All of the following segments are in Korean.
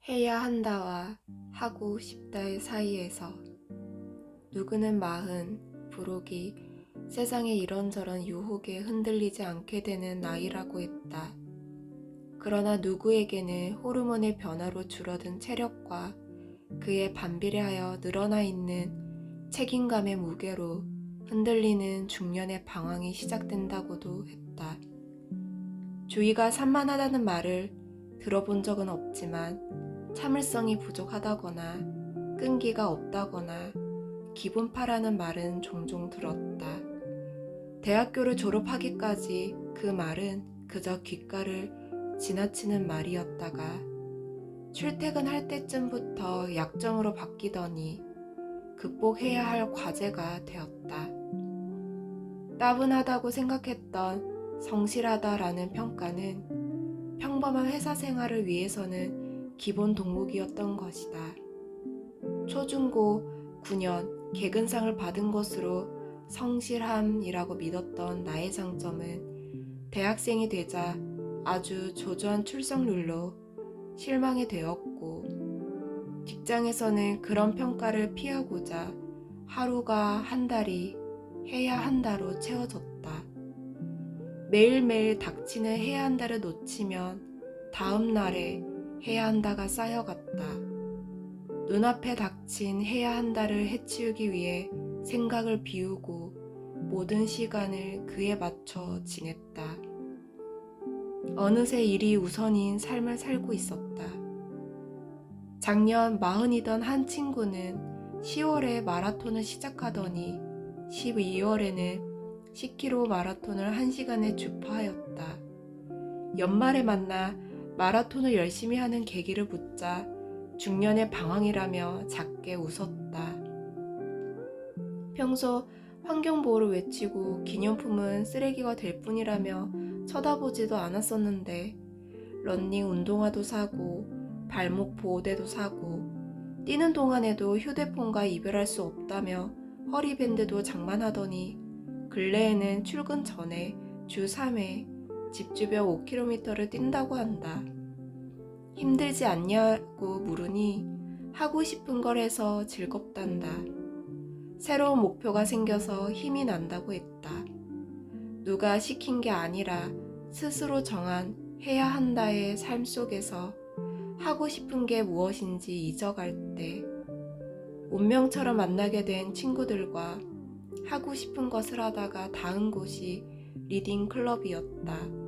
해야 한다와 하고 싶다의 사이에서 누구는 마흔, 부록이 세상의 이런저런 유혹에 흔들리지 않게 되는 나이라고 했다. 그러나 누구에게는 호르몬의 변화로 줄어든 체력과 그에 반비례하여 늘어나 있는 책임감의 무게로 흔들리는 중년의 방황이 시작된다고도 했다. 주의가 산만하다는 말을 들어본 적은 없지만 참을성이 부족하다거나 끈기가 없다거나 기분파라는 말은 종종 들었다. 대학교를 졸업하기까지 그 말은 그저 귓가를 지나치는 말이었다가 출퇴근할 때쯤부터 약점으로 바뀌더니 극복해야 할 과제가 되었다. 따분하다고 생각했던 성실하다라는 평가는 평범한 회사 생활을 위해서는 기본 동목이었던 것이다. 초중고 9년 개근상을 받은 것으로 성실함이라고 믿었던 나의 장점은 대학생이 되자 아주 조조한 출석률로 실망이 되었고, 직장에서는 그런 평가를 피하고자 하루가 한 달이 해야 한다로 채워졌다. 매일매일 닥치는 해야 한다를 놓치면 다음 날에 해야 한다가 쌓여갔다. 눈앞에 닥친 해야 한다를 해치우기 위해 생각을 비우고 모든 시간을 그에 맞춰 지냈다. 어느새 일이 우선인 삶을 살고 있었다. 작년 40이던 한 친구는 10월에 마라톤을 시작하더니 12월에는 10km 마라톤을 1시간에 주파하였다. 연말에 만나 마라톤을 열심히 하는 계기를 묻자 중년의 방황이라며 작게 웃었다. 평소 환경보호를 외치고 기념품은 쓰레기가 될 뿐이라며 쳐다보지도 않았었는데 러닝 운동화도 사고 발목 보호대도 사고 뛰는 동안에도 휴대폰과 이별할 수 없다며 허리밴드도 장만하더니 근래에는 출근 전에 주 3회 집 주변 5km를 뛴다고 한다. 힘들지 않냐고 물으니 하고 싶은 걸 해서 즐겁단다. 새로운 목표가 생겨서 힘이 난다고 했다. 누가 시킨 게 아니라 스스로 정한 해야 한다의 삶 속에서 하고 싶은 게 무엇인지 잊어갈 때 운명처럼 만나게 된 친구들과 하고 싶은 것을 하다가 닿은 곳이 리딩 클럽이었다.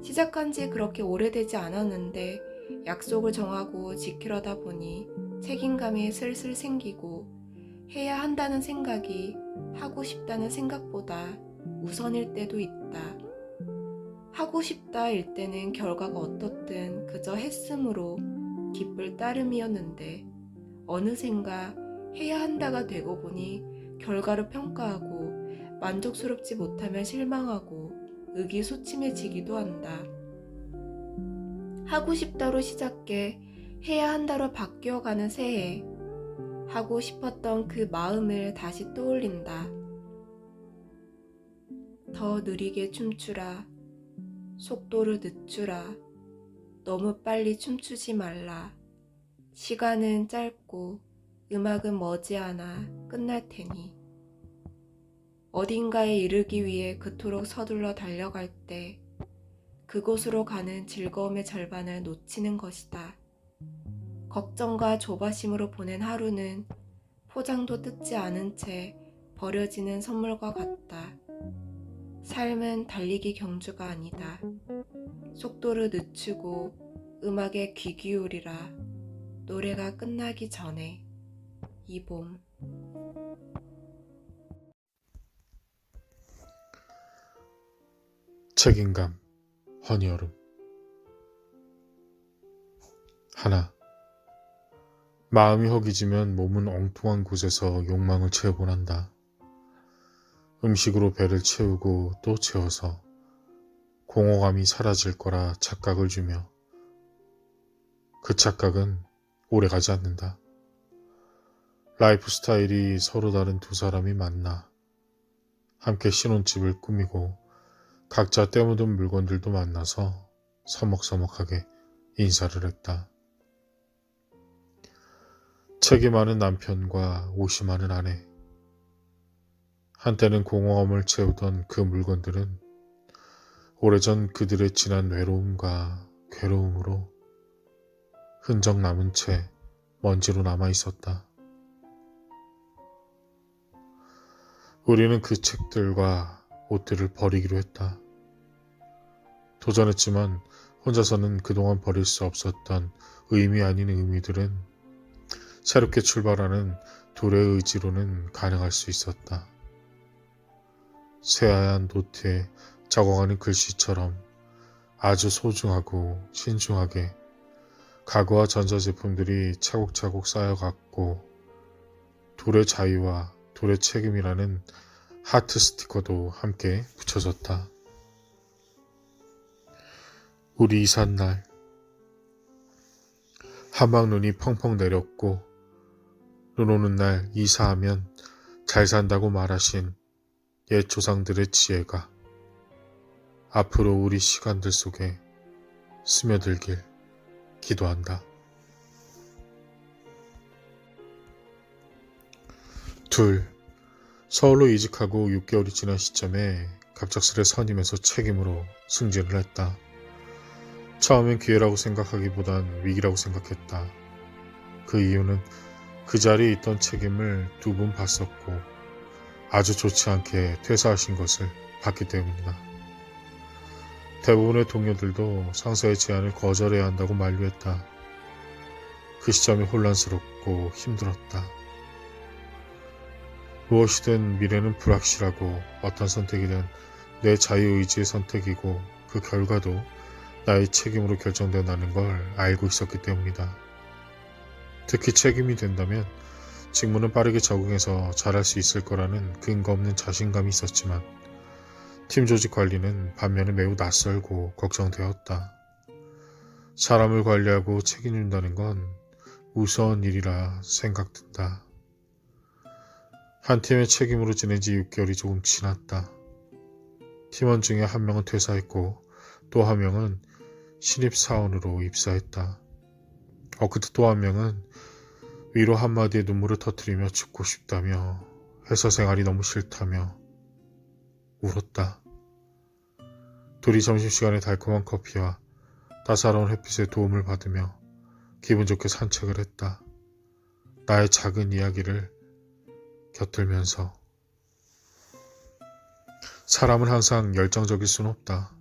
시작한 지 그렇게 오래되지 않았는데 약속을 정하고 지키려다 보니 책임감이 슬슬 생기고 해야 한다는 생각이 하고 싶다는 생각보다 우선일 때도 있다. 하고 싶다일 때는 결과가 어떻든 그저 했으므로 기쁠 따름이었는데 어느샌가 해야 한다가 되고 보니 결과를 평가하고 만족스럽지 못하면 실망하고 의기소침해지기도 한다. 하고 싶다로 시작해 해야 한다로 바뀌어가는 새해, 하고 싶었던 그 마음을 다시 떠올린다. 더 느리게 춤추라. 속도를 늦추라. 너무 빨리 춤추지 말라. 시간은 짧고 음악은 머지않아 끝날 테니. 어딘가에 이르기 위해 그토록 서둘러 달려갈 때 그곳으로 가는 즐거움의 절반을 놓치는 것이다. 걱정과 조바심으로 보낸 하루는 포장도 뜯지 않은 채 버려지는 선물과 같다. 삶은 달리기 경주가 아니다. 속도를 늦추고 음악에 귀 기울이라. 노래가 끝나기 전에. 이봄. 책임감, 헌여름. 하나. 마음이 허기지면 몸은 엉뚱한 곳에서 욕망을 채우곤 한다. 음식으로 배를 채우고 또 채워서 공허감이 사라질 거라 착각을 주며 그 착각은 오래가지 않는다. 라이프 스타일이 서로 다른 두 사람이 만나 함께 신혼집을 꾸미고 각자 때묻은 물건들도 만나서 서먹서먹하게 인사를 했다. 책이 많은 남편과 옷이 많은 아내. 한때는 공허함을 채우던 그 물건들은 오래전 그들의 진한 외로움과 괴로움으로 흔적 남은 채 먼지로 남아 있었다. 우리는 그 책들과 옷들을 버리기로 했다. 도전했지만 혼자서는 그동안 버릴 수 없었던 의미 아닌 의미들은 새롭게 출발하는 둘의 의지로는 가능할 수 있었다. 새하얀 노트에 적어가는 글씨처럼 아주 소중하고 신중하게 가구와 전자제품들이 차곡차곡 쌓여갔고 둘의 자유와 둘의 책임이라는 하트 스티커도 함께 붙여졌다. 우리 이삿 날 한방눈이 펑펑 내렸고 눈 오는 날 이사하면 잘 산다고 말하신 옛 조상들의 지혜가 앞으로 우리 시간들 속에 스며들길 기도한다. 둘, 서울로 이직하고 6개월이 지난 시점에 갑작스레 선임해서 책임으로 승진을 했다. 처음엔 기회라고 생각하기보단 위기라고 생각했다. 그 이유는 그 자리에 있던 책임을 2분 봤었고 아주 좋지 않게 퇴사하신 것을 봤기 때문이다. 대부분의 동료들도 상사의 제안을 거절해야 한다고 만류했다. 그 시점이 혼란스럽고 힘들었다. 무엇이든 미래는 불확실하고 어떤 선택이든 내 자유의지의 선택이고 그 결과도 나의 책임으로 결정된다는 걸 알고 있었기 때문이다. 특히 책임이 된다면 직무는 빠르게 적응해서 잘할 수 있을 거라는 근거 없는 자신감이 있었지만 팀 조직 관리는 반면에 매우 낯설고 걱정되었다. 사람을 관리하고 책임진다는 건 무서운 일이라 생각된다. 한 팀의 책임으로 지낸 지 6개월이 조금 지났다. 팀원 중에 한 명은 퇴사했고 또 한 명은 신입사원으로 입사했다. 그때 또 한 명은 위로 한마디에 눈물을 터뜨리며 죽고 싶다며 회사 생활이 너무 싫다며 울었다. 둘이 점심시간에 달콤한 커피와 따사로운 햇빛의 도움을 받으며 기분 좋게 산책을 했다. 나의 작은 이야기를 곁들면서 사람은 항상 열정적일 수는 없다.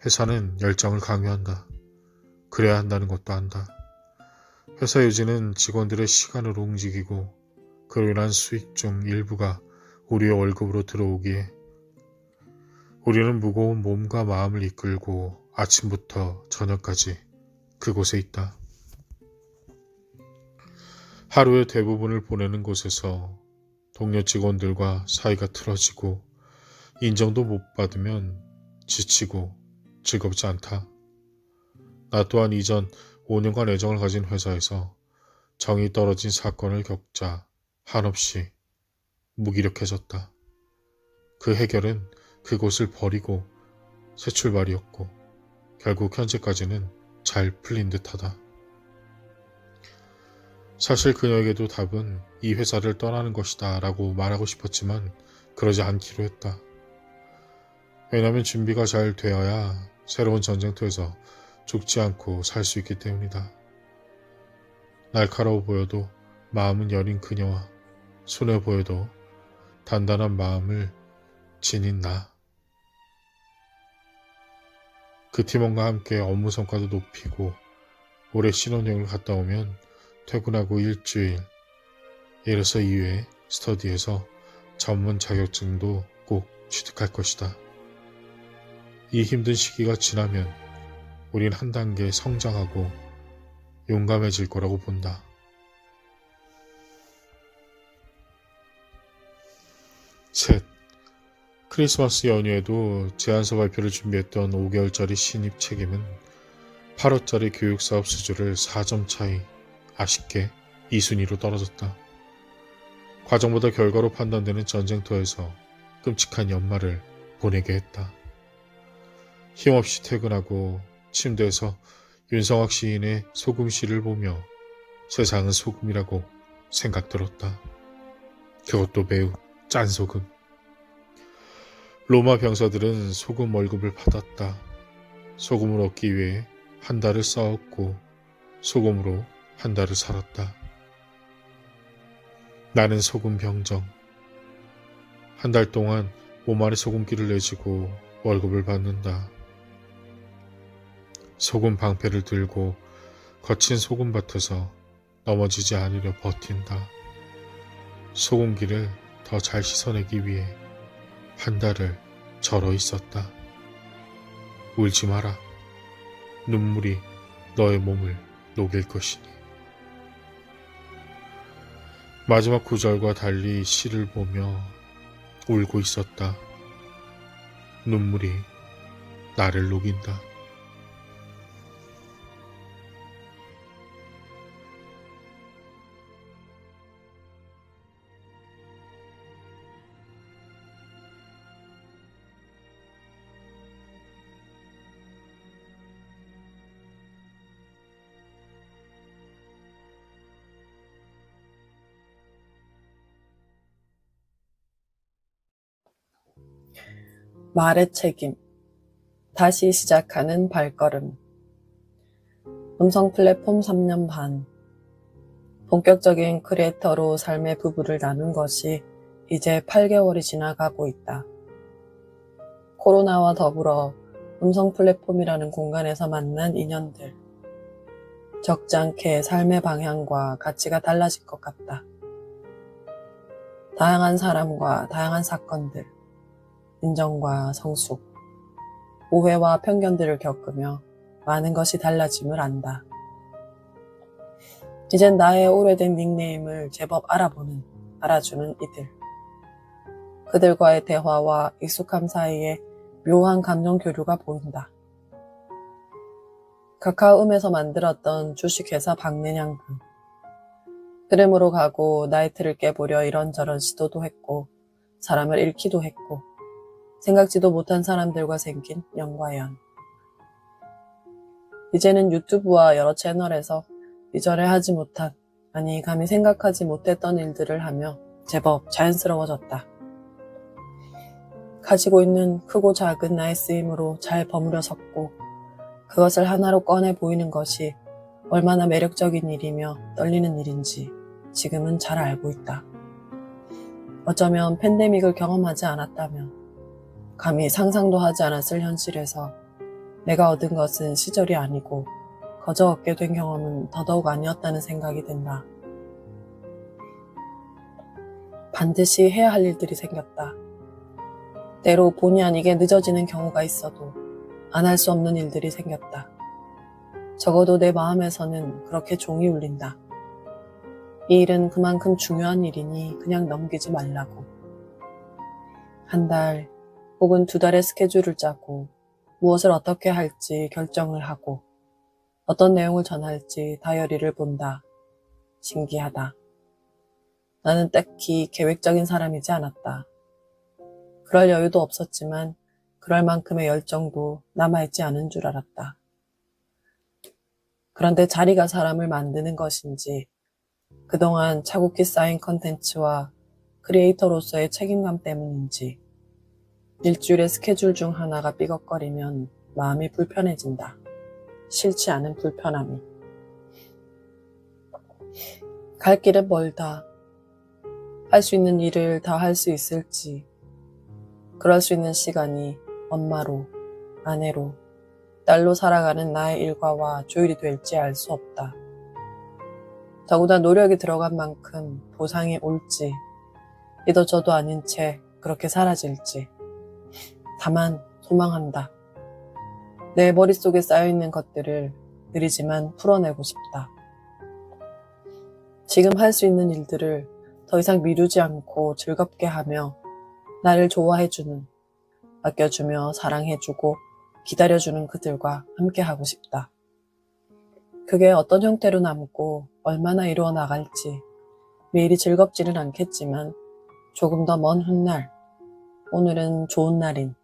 회사는 열정을 강요한다. 그래야 한다는 것도 안다. 회사 유지는 직원들의 시간으로 움직이고 그로 인한 수익 중 일부가 우리의 월급으로 들어오기에 우리는 무거운 몸과 마음을 이끌고 아침부터 저녁까지 그곳에 있다. 하루의 대부분을 보내는 곳에서 동료 직원들과 사이가 틀어지고 인정도 못 받으면 지치고 즐겁지 않다. 나 또한 이전 5년간 애정을 가진 회사에서 정이 떨어진 사건을 겪자 한없이 무기력해졌다. 그 해결은 그곳을 버리고 새 출발이었고 결국 현재까지는 잘 풀린 듯하다. 사실 그녀에게도 답은 이 회사를 떠나는 것이다 라고 말하고 싶었지만 그러지 않기로 했다. 왜냐하면 준비가 잘 되어야 새로운 전쟁터에서 죽지 않고 살 수 있기 때문이다. 날카로워 보여도 마음은 여린 그녀와 순해 보여도 단단한 마음을 지닌 나. 그 팀원과 함께 업무 성과도 높이고 올해 신혼여행을 갔다 오면 퇴근하고 일주일, 1에서 2회 스터디에서 전문 자격증도 꼭 취득할 것이다. 이 힘든 시기가 지나면 우린 한 단계 성장하고 용감해질 거라고 본다. 셋, 크리스마스 연휴에도 제안서 발표를 준비했던 5개월짜리 신입 책임은 8월짜리 교육사업 수주를 4점 차이 아쉽게 2순위로 떨어졌다. 과정보다 결과로 판단되는 전쟁터에서 끔찍한 연말을 보내게 했다. 힘없이 퇴근하고 침대에서 윤성학 시인의 소금시를 보며 세상은 소금이라고 생각 들었다. 그것도 매우 짠 소금. 로마 병사들은 소금 월급을 받았다. 소금을 얻기 위해 한 달을 싸웠고 소금으로 한 달을 살았다. 나는 소금 병정. 한 달 동안 몸 안에 소금기를 내지고 월급을 받는다. 소금 방패를 들고 거친 소금밭에서 넘어지지 않으려 버틴다. 소금기를 더 잘 씻어내기 위해 한 달을 절어 있었다. 울지 마라. 눈물이 너의 몸을 녹일 것이니. 마지막 구절과 달리 시를 보며 울고 있었다. 눈물이 나를 녹인다. 말의 책임. 다시 시작하는 발걸음. 음성 플랫폼 3년 반. 본격적인 크리에이터로 삶의 부부를 나눈 것이 이제 8개월이 지나가고 있다. 코로나와 더불어 음성 플랫폼이라는 공간에서 만난 인연들. 적지 않게 삶의 방향과 가치가 달라질 것 같다. 다양한 사람과 다양한 사건들, 인정과 성숙, 오해와 편견들을 겪으며 많은 것이 달라짐을 안다. 이젠 나의 오래된 닉네임을 제법 알아주는 이들. 그들과의 대화와 익숙함 사이에 묘한 감정 교류가 보인다. 카카오음에서 만들었던 주식회사 박내냥금. 흐름으로 가고 나이트를 깨보려 이런저런 시도도 했고 사람을 잃기도 했고 생각지도 못한 사람들과 생긴 연과 연. 이제는 유튜브와 여러 채널에서 이전에 하지 못한, 아니 감히 생각하지 못했던 일들을 하며 제법 자연스러워졌다. 가지고 있는 크고 작은 나의 쓰임으로 잘 버무려 섰고 그것을 하나로 꺼내 보이는 것이 얼마나 매력적인 일이며 떨리는 일인지 지금은 잘 알고 있다. 어쩌면 팬데믹을 경험하지 않았다면 감히 상상도 하지 않았을 현실에서 내가 얻은 것은 시절이 아니고 거저 얻게 된 경험은 더더욱 아니었다는 생각이 든다. 반드시 해야 할 일들이 생겼다. 때로 본의 아니게 늦어지는 경우가 있어도 안 할 수 없는 일들이 생겼다. 적어도 내 마음에서는 그렇게 종이 울린다. 이 일은 그만큼 중요한 일이니 그냥 넘기지 말라고. 한 달 혹은 2달의 스케줄을 짜고 무엇을 어떻게 할지 결정을 하고 어떤 내용을 전할지 다이어리를 본다. 신기하다. 나는 딱히 계획적인 사람이지 않았다. 그럴 여유도 없었지만 그럴 만큼의 열정도 남아있지 않은 줄 알았다. 그런데 자리가 사람을 만드는 것인지 그동안 차곡히 쌓인 컨텐츠와 크리에이터로서의 책임감 때문인지 일주일의 스케줄 중 하나가 삐걱거리면 마음이 불편해진다. 싫지 않은 불편함이. 갈 길은 멀다. 할 수 있는 일을 다 할 수 있을지, 그럴 수 있는 시간이 엄마로, 아내로, 딸로 살아가는 나의 일과와 조율이 될지 알 수 없다. 더구나 노력이 들어간 만큼 보상이 올지, 이도 저도 아닌 채 그렇게 사라질지. 다만 소망한다. 내 머릿속에 쌓여있는 것들을 느리지만 풀어내고 싶다. 지금 할 수 있는 일들을 더 이상 미루지 않고 즐겁게 하며 나를 좋아해주는, 아껴주며 사랑해주고 기다려주는 그들과 함께하고 싶다. 그게 어떤 형태로 남고 얼마나 이루어 나갈지 매일이 즐겁지는 않겠지만 조금 더 먼 훗날, 오늘은 좋은 날인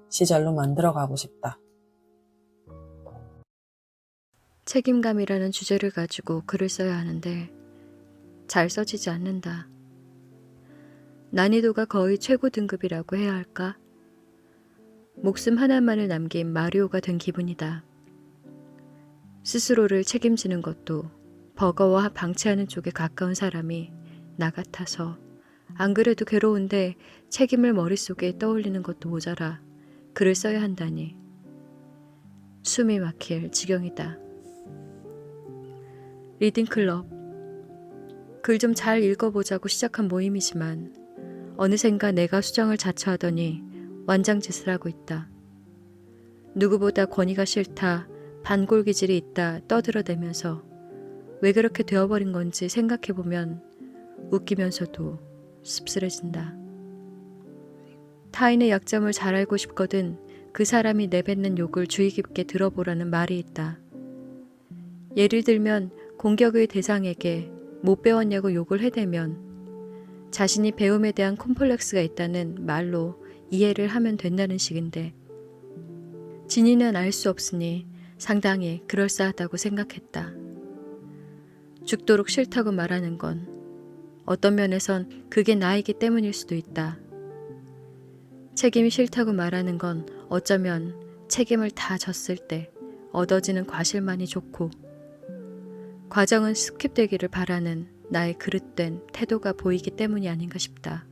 시절로 만들어가고 싶다. 책임감이라는 주제를 가지고 글을 써야 하는데 잘 써지지 않는다. 난이도가 거의 최고 등급이라고 해야 할까? 목숨 하나만을 남긴 마리오가 된 기분이다. 스스로를 책임지는 것도 버거워 방치하는 쪽에 가까운 사람이 나 같아서 안 그래도 괴로운데 책임을 머릿속에 떠올리는 것도 모자라 글을 써야 한다니 숨이 막힐 지경이다. 리딩클럽. 글 좀 잘 읽어보자고 시작한 모임이지만 어느샌가 내가 수정을 자처하더니 완장짓을 하고 있다. 누구보다 권위가 싫다, 반골기질이 있다 떠들어대면서 왜 그렇게 되어버린 건지 생각해보면 웃기면서도 씁쓸해진다. 타인의 약점을 잘 알고 싶거든 그 사람이 내뱉는 욕을 주의 깊게 들어보라는 말이 있다. 예를 들면 공격의 대상에게 못 배웠냐고 욕을 해대면 자신이 배움에 대한 콤플렉스가 있다는 말로 이해를 하면 된다는 식인데 진이는 알 수 없으니 상당히 그럴싸하다고 생각했다. 죽도록 싫다고 말하는 건 어떤 면에선 그게 나이기 때문일 수도 있다. 책임이 싫다고 말하는 건 어쩌면 책임을 다 졌을 때 얻어지는 과실만이 좋고 과정은 스킵되기를 바라는 나의 그릇된 태도가 보이기 때문이 아닌가 싶다.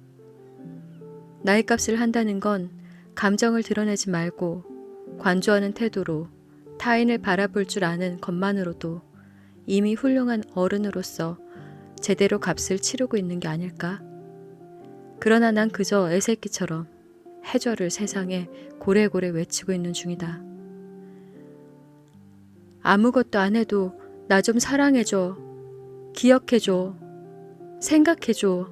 나의 값을 한다는 건 감정을 드러내지 말고 관조하는 태도로 타인을 바라볼 줄 아는 것만으로도 이미 훌륭한 어른으로서 제대로 값을 치르고 있는 게 아닐까? 그러나 난 그저 애새끼처럼 해줘를 세상에 고래고래 외치고 있는 중이다. 아무것도 안 해도 나 좀 사랑해줘, 기억해줘, 생각해줘,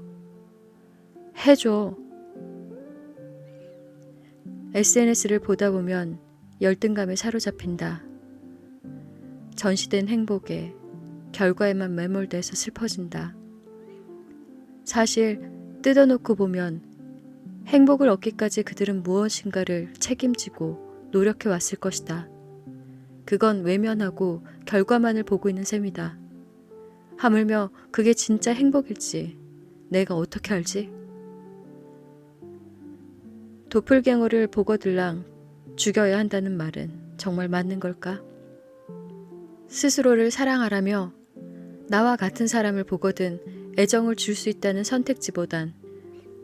해줘. SNS를 보다 보면 열등감에 사로잡힌다. 전시된 행복에 결과에만 매몰돼서 슬퍼진다. 사실 뜯어놓고 보면 행복을 얻기까지 그들은 무엇인가를 책임지고 노력해왔을 것이다. 그건 외면하고 결과만을 보고 있는 셈이다. 하물며 그게 진짜 행복일지 내가 어떻게 알지? 도플갱어를 보거들랑 죽여야 한다는 말은 정말 맞는 걸까? 스스로를 사랑하라며 나와 같은 사람을 보거든 애정을 줄 수 있다는 선택지보단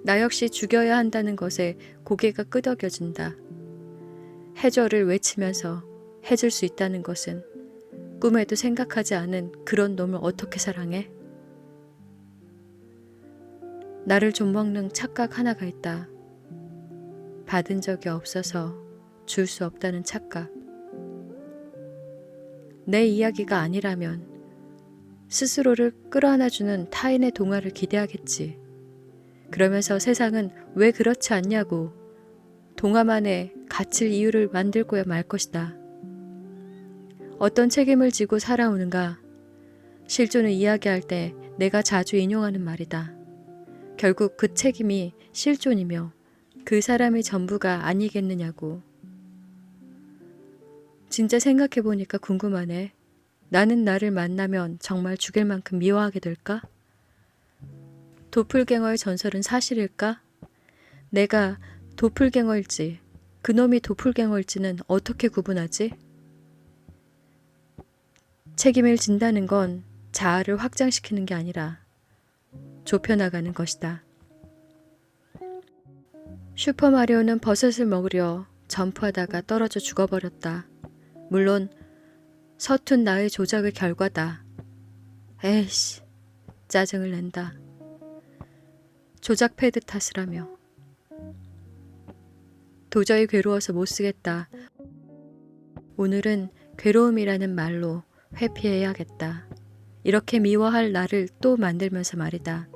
나 역시 죽여야 한다는 것에 고개가 끄덕여진다. 해줘를 외치면서 해줄 수 있다는 것은 꿈에도 생각하지 않은 그런 놈을 어떻게 사랑해? 나를 좀먹는 착각 하나가 있다. 받은 적이 없어서 줄 수 없다는 착각. 내 이야기가 아니라면 스스로를 끌어안아주는 타인의 동화를 기대하겠지. 그러면서 세상은 왜 그렇지 않냐고 동화만의 갇힐 이유를 만들고야 말 것이다. 어떤 책임을 지고 살아오는가? 실존을 이야기할 때 내가 자주 인용하는 말이다. 결국 그 책임이 실존이며 그 사람이 전부가 아니겠느냐고. 진짜 생각해보니까 궁금하네. 나는 나를 만나면 정말 죽일 만큼 미워하게 될까? 도플갱어의 전설은 사실일까? 내가 도플갱어일지 그놈이 도플갱어일지는 어떻게 구분하지? 책임을 진다는 건 자아를 확장시키는 게 아니라 좁혀나가는 것이다. 슈퍼마리오는 버섯을 먹으려 점프하다가 떨어져 죽어버렸다. 물론 서툰 나의 조작의 결과다. 에이씨, 짜증을 낸다. 조작 패드 탓을 하며. 도저히 괴로워서 못 쓰겠다. 오늘은 괴로움이라는 말로 회피해야겠다. 이렇게 미워할 나를 또 만들면서 말이다.